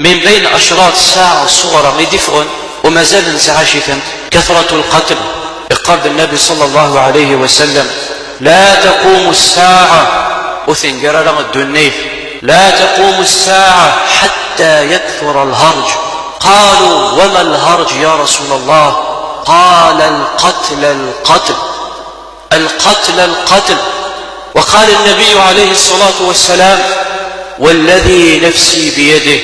من بين أشراط الساعة الصغرى مدفع وما زال نسعاشفا كثرة القتل. يقول النبي صلى الله عليه وسلم لا تقوم الساعة وثنجر الدنيف لا تقوم الساعة حتى يكثر الهرج. قالوا وما الهرج يا رسول الله؟ قال القتل القتل القتل القتل. وقال النبي عليه الصلاة والسلام والذي نفسي بيده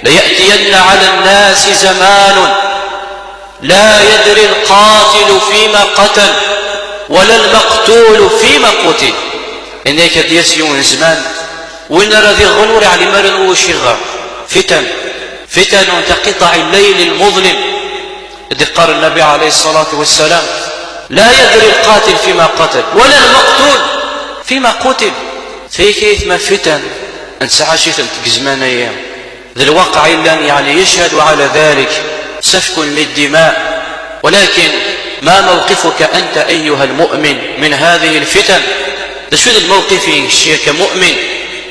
ليأتين على الناس زمان لا يدري القاتل فيما قتل ولا المقتول فيما قتل. إنك ديسيون زمان وإن رذي غنور على مرن وشغر فتن كقطع الليل المظلم. إذ قال النبي عليه الصلاة والسلام لا يدري القاتل فيما قتل ولا المقتول فيما قتل. في كيف ما فتن انسعاشت زمان أيام ذي الواقع إلا يعني يشهد على ذلك سفك للدماء. ولكن ما موقفك أنت أيها المؤمن من هذه الفتن؟ شو الموقف كمؤمن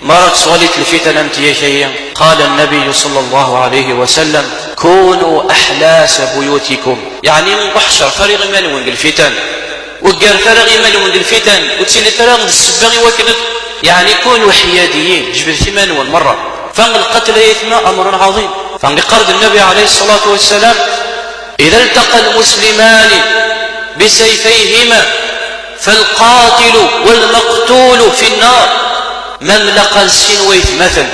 مرت صولت الفتن أنت يا شيء؟ قال النبي صلى الله عليه وسلم كونوا أحلاس بيوتكم، يعني وحشر فرغ ملون الفتن وقال فرغ ملون الفتن وتسيل فرغ السبغي وكذا، يعني كونوا حياديين جبل ثمان والمرة. فالقتل يثنى أمر عظيم. فقرد النبي عليه الصلاة والسلام إذا التقى المسلمان بسيفيهما فالقاتل والمقتول في النار. مملقا سنويت مثل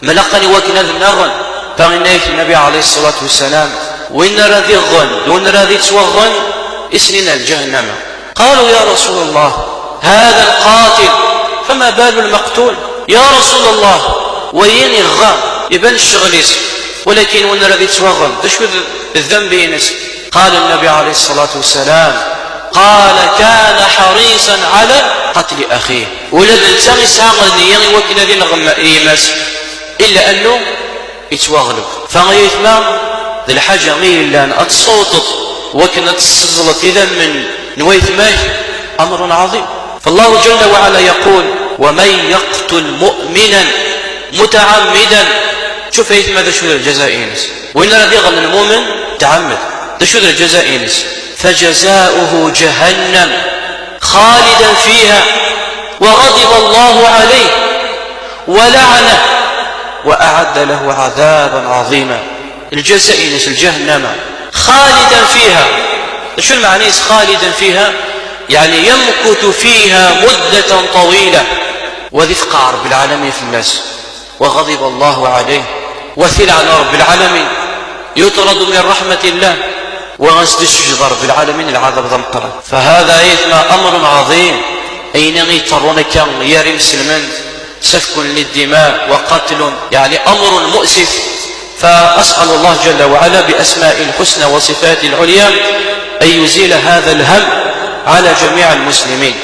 ملقني وكنا النار. فإن النبي عليه الصلاة والسلام وإن رذي الظن دون رذي توغن اسننا الجهنم. قالوا يا رسول الله هذا القاتل فما بال المقتول؟ يا رسول الله وين الغام يبان الشغليس ولكن وإن رذي توغن تشوف الذنب ينس. قال النبي عليه الصلاة والسلام قال كان حريصا على قتل أخيه ولد التغي ساغني يغي وكنا ذي نغم إيماس إلا أنه يتواغلب. فغيثما ذي الحاجة غير إلا أن أتصوتت وكنا تسزلت إذا من نويثماه أمر عظيم. فالله جل وعلا يقول ومن يقتل مؤمنا متعمدا. شوف يثما ذا شو الجزاء ينس وإن الذي غل المؤمن تعمد ذا شو الجزاء ينس فجزاؤه جهنم خالدا فيها وغضب الله عليه ولعنه وأعد له عذابا عظيما. الجزاء ينس الجهنم خالدا فيها. شو المعنى خالدا فيها؟ يعني يمكث فيها مدة طويلة وذفق رب العالمين في الناس وغضب الله عليه وثلعن رب العالمين يطرد من رحمة الله وغسد الشجد رب العالمين العذاب ضمطرة. فهذا إثم أمر عظيم. أين يضطرونك يا مسلمان سفك للدماء وقتل، يعني أمر مؤسف. فأسأل الله جل وعلا بأسماء الحسنى وصفات العليا أن يزيل هذا الهم على جميع المسلمين.